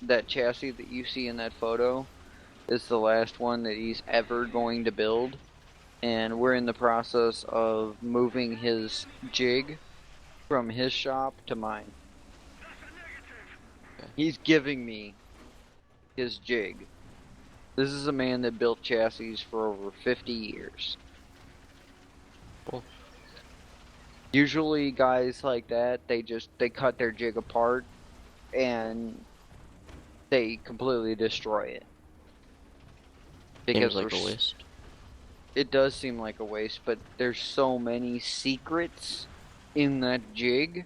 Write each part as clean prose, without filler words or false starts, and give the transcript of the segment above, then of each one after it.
that chassis that you see in that photo is the last one that he's ever going to build. And we're in the process of moving his jig from his shop to mine. Okay. He's giving me his jig. This is a man that built chassis for over 50 years. Cool. Usually guys like that, they cut their jig apart and they completely destroy it. Seems like a waste. It does seem like a waste, but there's so many secrets in that jig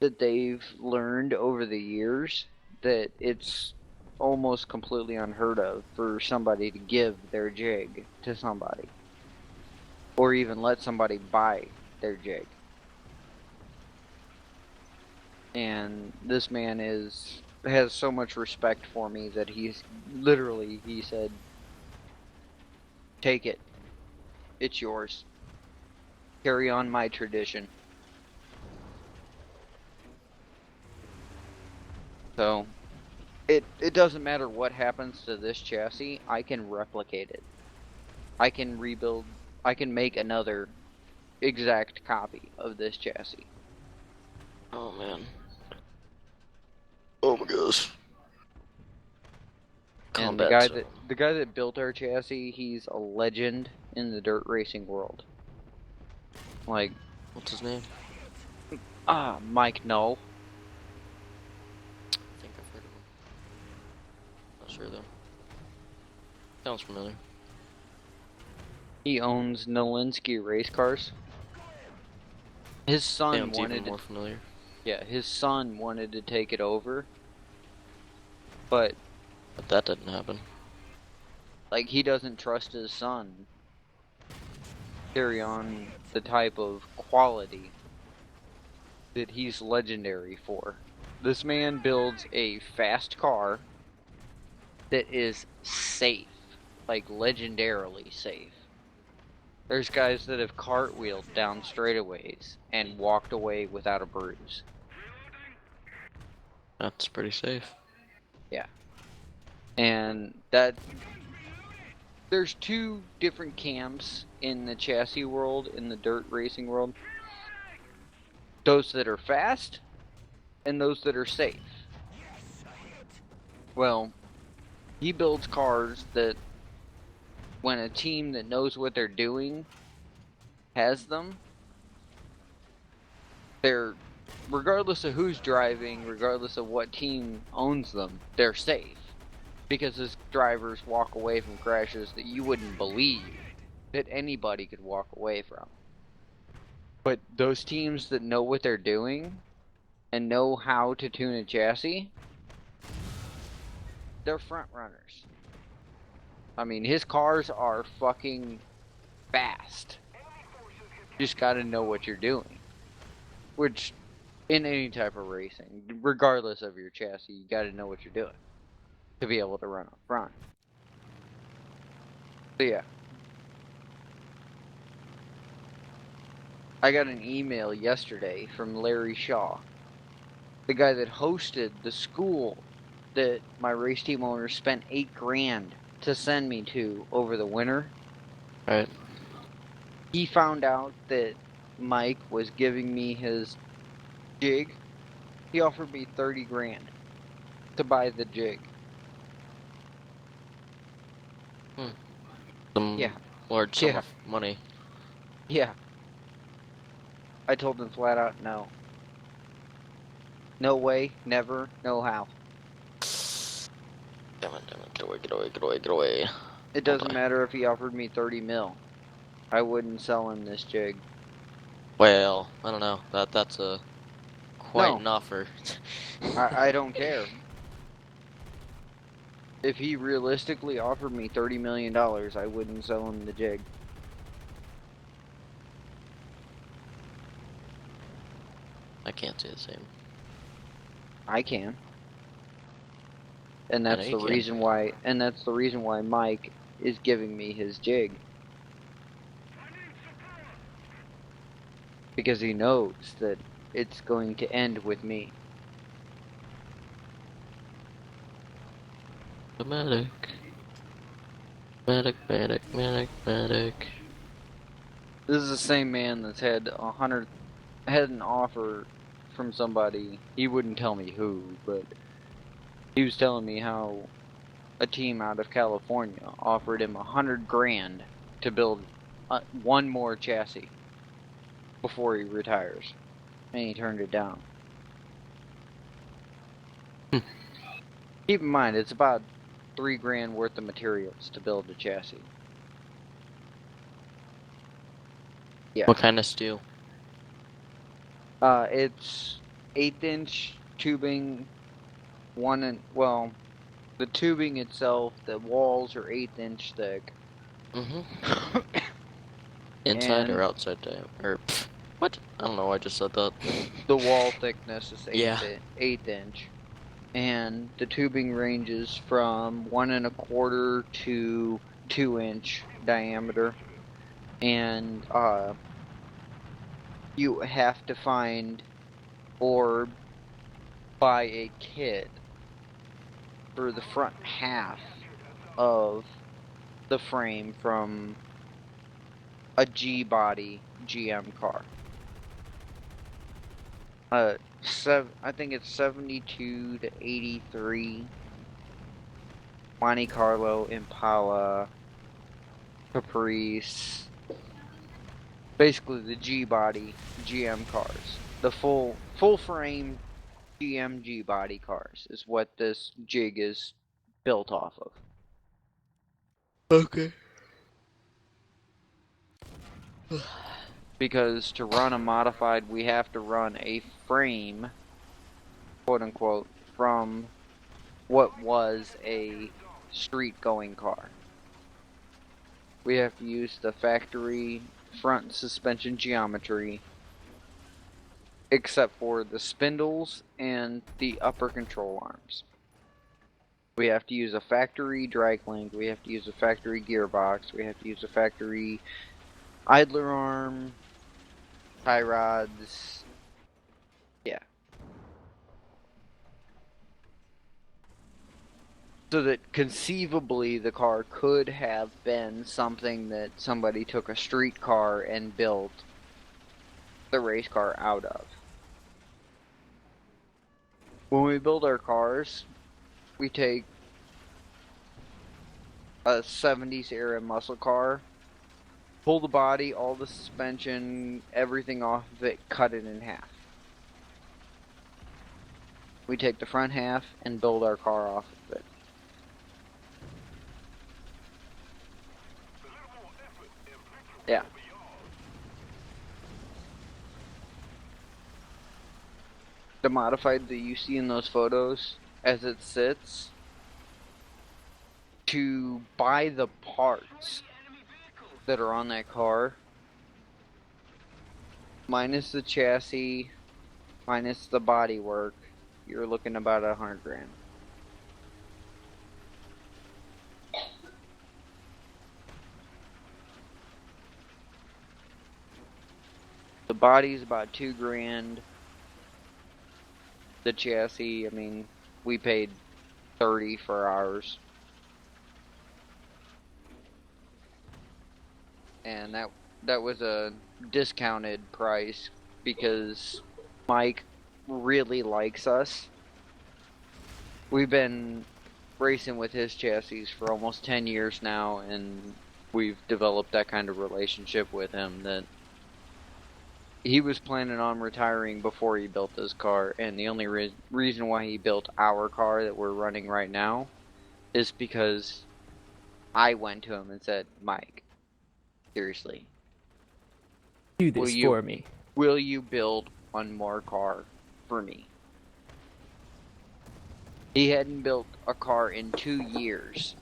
that they've learned over the years that it's almost completely unheard of for somebody to give their jig to somebody. Or even let somebody buy their jig. And this man has so much respect for me that he said, take it. It's yours. Carry on my tradition. So, it doesn't matter what happens to this chassis, I can replicate it. I can rebuild, I can make another exact copy of this chassis. Oh man. Oh my gosh. And the guy that built our chassis, he's a legend in the dirt racing world. Like, what's his name? Mike Null. I think I've heard of him. Not sure though. Sounds familiar. He owns Nolinsky race cars. His son Sounds even more familiar. Yeah, his son wanted to take it over, but that didn't happen. Like, he doesn't trust his son carry on the type of quality that he's legendary for. This man builds a fast car that is safe, like legendarily safe. There's guys that have cartwheeled down straightaways and walked away without a bruise. That's pretty safe. Yeah. And there's two different camps in the chassis world, in the dirt racing world. Those that are fast, and those that are safe. Well, he builds cars that, when a team that knows what they're doing has them, they're, regardless of who's driving, regardless of what team owns them, they're safe. Because his drivers walk away from crashes that you wouldn't believe that anybody could walk away from. But those teams that know what they're doing and know how to tune a chassis, they're front runners. I mean, his cars are fucking fast. You just gotta know what you're doing. Which, in any type of racing, regardless of your chassis, you gotta know what you're doing to be able to run up front. So yeah. I got an email yesterday from Larry Shaw, the guy that hosted the school that my race team owners spent $8,000 to send me to over the winter. Right. He found out that Mike was giving me his jig. He offered me $30,000 to buy the jig. Some large sum of money. Yeah. I told him flat out no. No way, never, no how. Damn it, get away. It doesn't matter if he offered me 30 mil. I wouldn't sell him this jig. Well, I don't know. That's quite an offer. I don't care. If he realistically offered me $30 million, I wouldn't sell him the jig. I can't say the same. I can. And that's the reason why. And that's the reason why Mike is giving me his jig. Because he knows that it's going to end with me. The medic. Medic, medic, medic, medic. This is the same man that's had had an offer from somebody. He wouldn't tell me who, but he was telling me how a team out of California offered him 100 grand to build one more chassis before he retires, and he turned it down. Keep in mind, it's about 3 grand worth of materials to build a chassis. Yeah. What kind of steel? It's 1/8-inch tubing, the tubing itself, the walls are 1/8 inch thick. Mm-hmm. Inside or And outside diameter? What? I don't know, I just said that. the wall thickness is Yeah. 1/8 inch. And the tubing ranges from 1 1/4 to 2 inch diameter. And you have to find or buy a kit for the front half of the frame from a G-body GM car. I think it's 72 to 83 Monte Carlo, Impala, Caprice, basically the G-body GM cars. The full frame GM G-body cars is what this jig is built off of. Okay. Because to run a modified, we have to run a frame, quote unquote, from what was a street-going car. We have to use the factory front suspension geometry, except for the spindles and the upper control arms. We have to use a factory drag link, we have to use a factory gearbox, we have to use a factory idler arm, tie rods, yeah. So that conceivably the car could have been something that somebody took a street car and built the race car out of. When we build our cars, we take a 70s era muscle car, pull the body, all the suspension, everything off of it, cut it in half. We take the front half and build our car off of it. Yeah. The modified that you see in those photos, as it sits, to buy the parts that are on that car, minus the chassis, minus the body work, you're looking about 100 grand. The body's about 2 grand. The chassis, I mean, we paid 30 for ours. And that was a discounted price because Mike really likes us. We've been racing with his chassis for almost 10 years now, and we've developed that kind of relationship with him that he was planning on retiring before he built this car, and the only reason why he built our car that we're running right now is because I went to him and said, Mike, seriously, Do this for me. will you build one more car for me? He hadn't built a car in 2 years,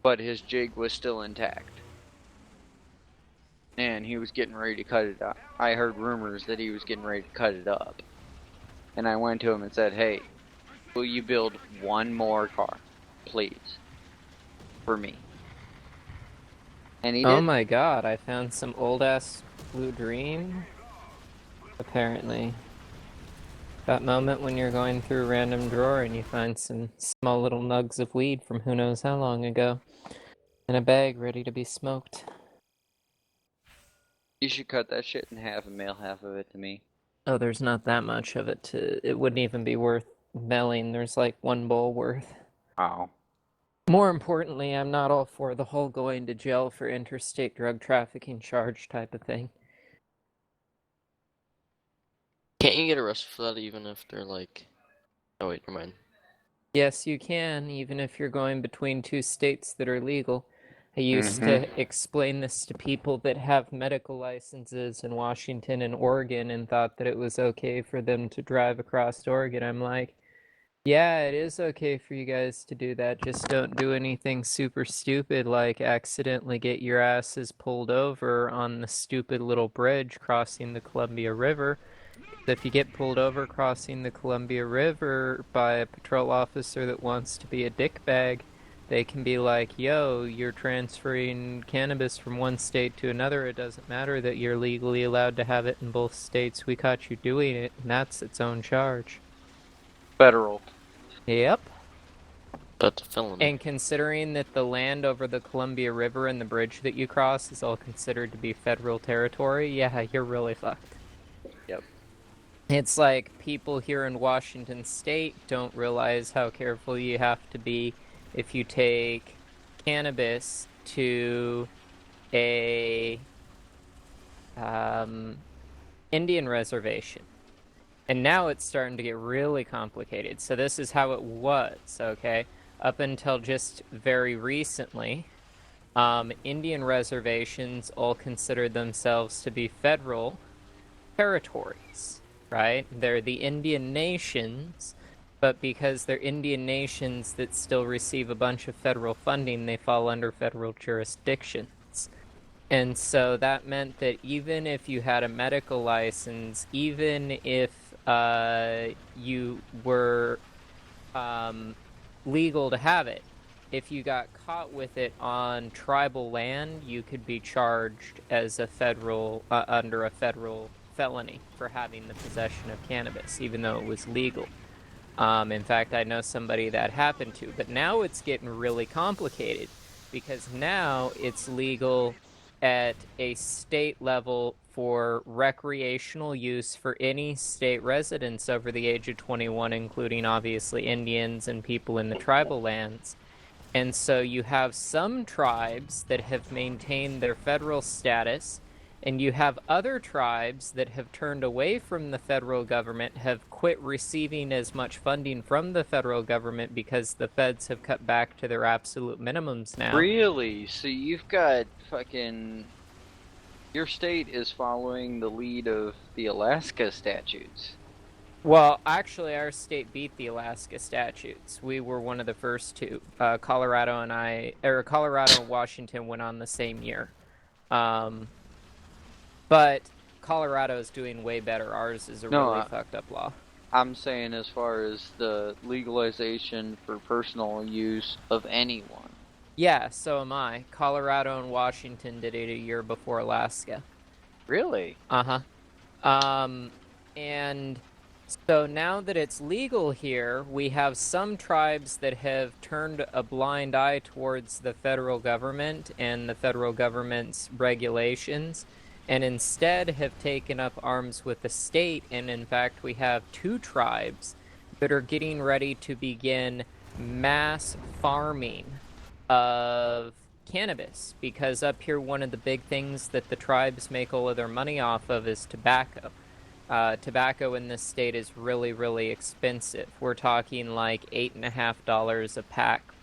but his jig was still intact. And he was getting ready to cut it up. I heard rumors that he was getting ready to cut it up. And I went to him and said, hey, will you build one more car, please, for me? And he did. Oh my god, I found some old ass Blue Dream. Apparently. That moment when you're going through a random drawer and you find some small little nugs of weed from who knows how long ago in a bag ready to be smoked. You should cut that shit in half and mail half of it to me. Oh, there's not that much of it it wouldn't even be worth mailing. There's like one bowl worth. Oh. More importantly, I'm not all for the whole going to jail for interstate drug trafficking charge type of thing. Can't you get arrested for that even if they're like... Oh wait, never mind. Yes, you can, even if you're going between two states that are legal. I used Mm-hmm. to explain this to people that have medical licenses in Washington and Oregon and thought that it was okay for them to drive across Oregon. I'm like, yeah, it is okay for you guys to do that. Just don't do anything super stupid like accidentally get your asses pulled over on the stupid little bridge crossing the Columbia River. If you get pulled over crossing the Columbia River by a patrol officer that wants to be a dickbag, they can be like, yo, you're transferring cannabis from one state to another. It doesn't matter that you're legally allowed to have it in both states. We caught you doing it, and that's its own charge. Federal. Yep. That's a felony. And considering that the land over the Columbia River and the bridge that you cross is all considered to be federal territory, yeah, you're really fucked. Yep. It's like people here in Washington State don't realize how careful you have to be if you take cannabis to a Indian reservation. And now it's starting to get really complicated. So this is how it was, okay? Up until just very recently, Indian reservations all considered themselves to be federal territories. Right? They're the Indian nations, but because they're Indian nations that still receive a bunch of federal funding, they fall under federal jurisdictions. And so that meant that even if you had a medical license, even if you were legal to have it, if you got caught with it on tribal land, you could be charged as a federal under a federal felony for having the possession of cannabis, even though it was legal. In fact, I know somebody that happened to. But now it's getting really complicated because now it's legal at a state level for recreational use for any state residents over the age of 21, including obviously Indians and people in the tribal lands. And so you have some tribes that have maintained their federal status, and you have other tribes that have turned away from the federal government, have quit receiving as much funding from the federal government because the feds have cut back to their absolute minimums now. Really? So you've got fucking... Your state is following the lead of the Alaska statutes. Well, actually, our state beat the Alaska statutes. We were one of the first two. Colorado and Washington went on the same year. But Colorado is doing way better. Ours is a really fucked up law. I'm saying as far as the legalization for personal use of anyone. Yeah, so am I. Colorado and Washington did it a year before Alaska. Really? Uh-huh. And so now that it's legal here, we have some tribes that have turned a blind eye towards the federal government and the federal government's regulations, and instead have taken up arms with the state. And in fact, we have two tribes that are getting ready to begin mass farming of cannabis, because up here one of the big things that the tribes make all of their money off of is tobacco. Tobacco in this state is really, really expensive. We're talking like $8.50 a pack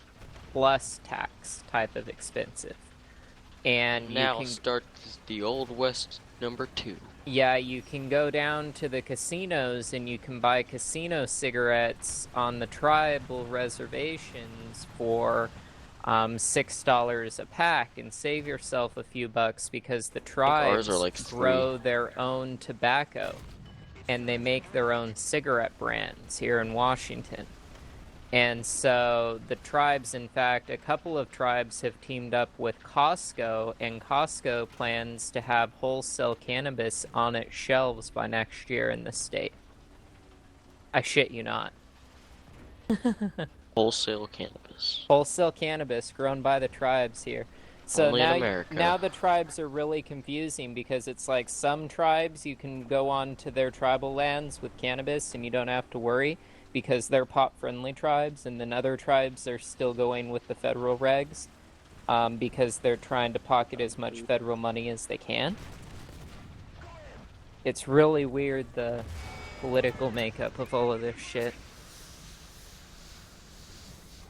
plus tax type of expensive. And now you can starts the Old West #2. Yeah, you can go down to the casinos and you can buy casino cigarettes on the tribal reservations for $6 a pack and save yourself a few bucks, because the tribes are like grow their own tobacco and they make their own cigarette brands here in Washington. And so the tribes, in fact, a couple of tribes have teamed up with Costco, and Costco plans to have wholesale cannabis on its shelves by next year in the state. I shit you not. Wholesale cannabis. Wholesale cannabis grown by the tribes here. So Only in now, America. now the tribes are really confusing because it's like some tribes you can go on to their tribal lands with cannabis and you don't have to worry because they're pot-friendly tribes, and then other tribes are still going with the federal regs because they're trying to pocket as much federal money as they can. It's really weird, the political makeup of all of this shit.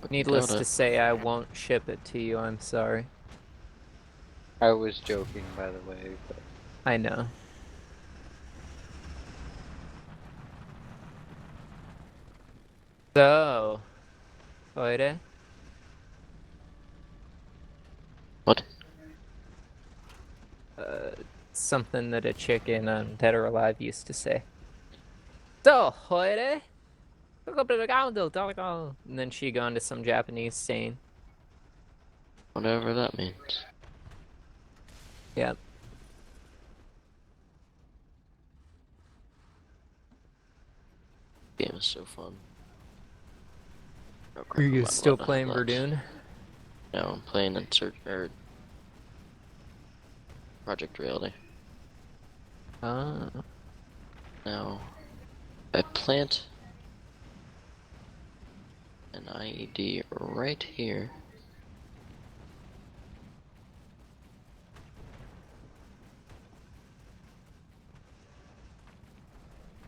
Needless to say, I won't ship it to you, I'm sorry. I was joking, by the way, but I know. So, heute? What? Something that a chicken on Dead or Alive used to say. So, heute? And then she'd go into some Japanese saying. Whatever that means. Yep. Game is so fun. Oh, Are crap, you I'm still allowed to playing have that. Verdun? No, I'm playing Project Reality. Ah. Now, I plant an IED right here.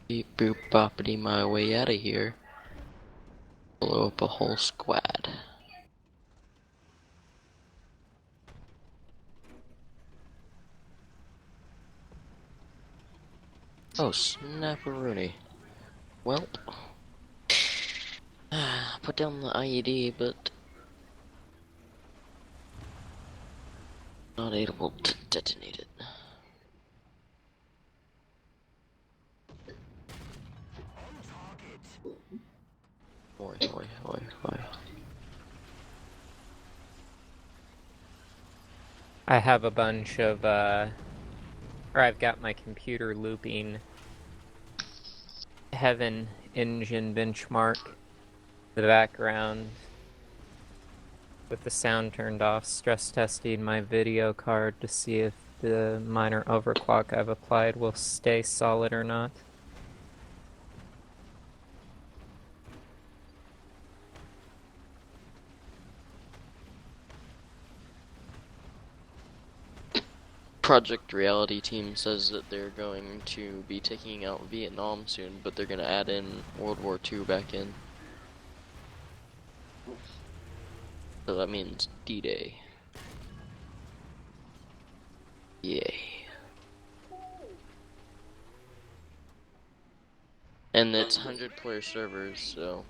Beep boop boppity my way out of here. Blow up a whole squad. Oh, snapperoonie. Well, put down the IED, but not able to detonate it. Oi, oi, oi, oi. I have a bunch of, or I've got my computer looping Heaven engine benchmark in the background with the sound turned off, stress testing my video card to see if the minor overclock I've applied will stay solid or not. Project Reality team says that they're going to be taking out Vietnam soon, but they're going to add in World War II back in. So that means D-Day. Yay. And it's 100-player servers, so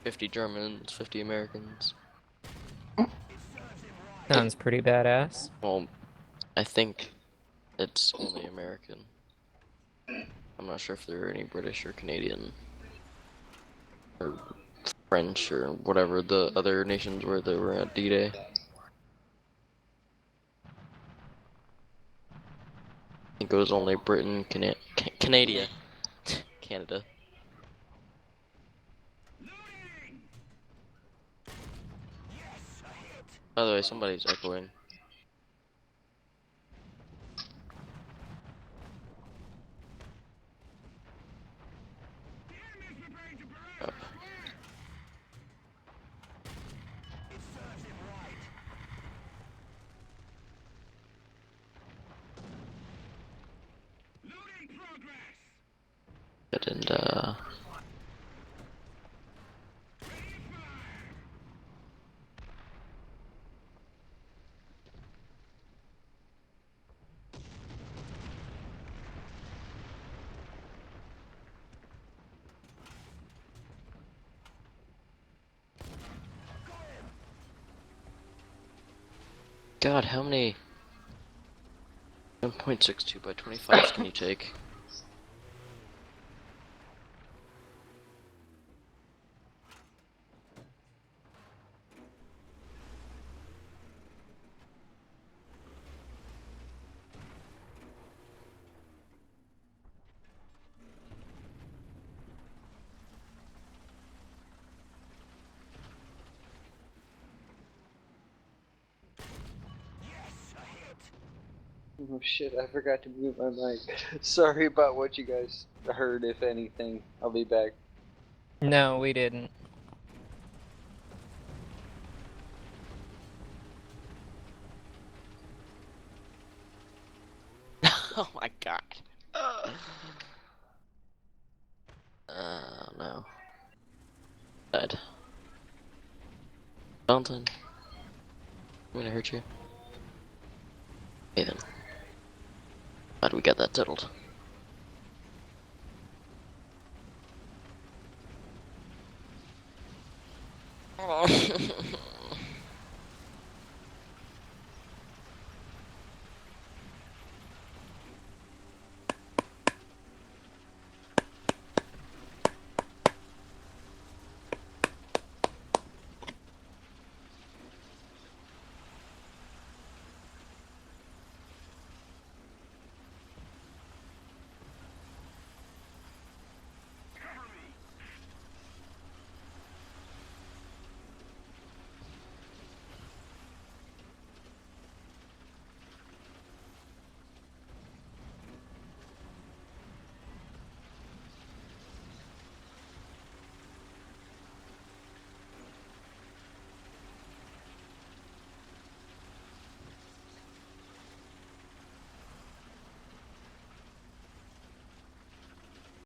50 Germans, 50 Americans. Sounds pretty badass. Well, I think it's only American. I'm not sure if there are any British or Canadian or French or whatever the other nations were that were at D-Day. I think it was only Britain, Canada. Canada. By the way, somebody's echoing. Up. Good, and God, how many 1.62 by 25s can you take? Oh shit, I forgot to mute my mic. Sorry about what you guys heard, if anything. I'll be back. No, we didn't. Oh my god. No. Dead. Valentine. I'm gonna hurt you. Okay then. Glad we got that settled.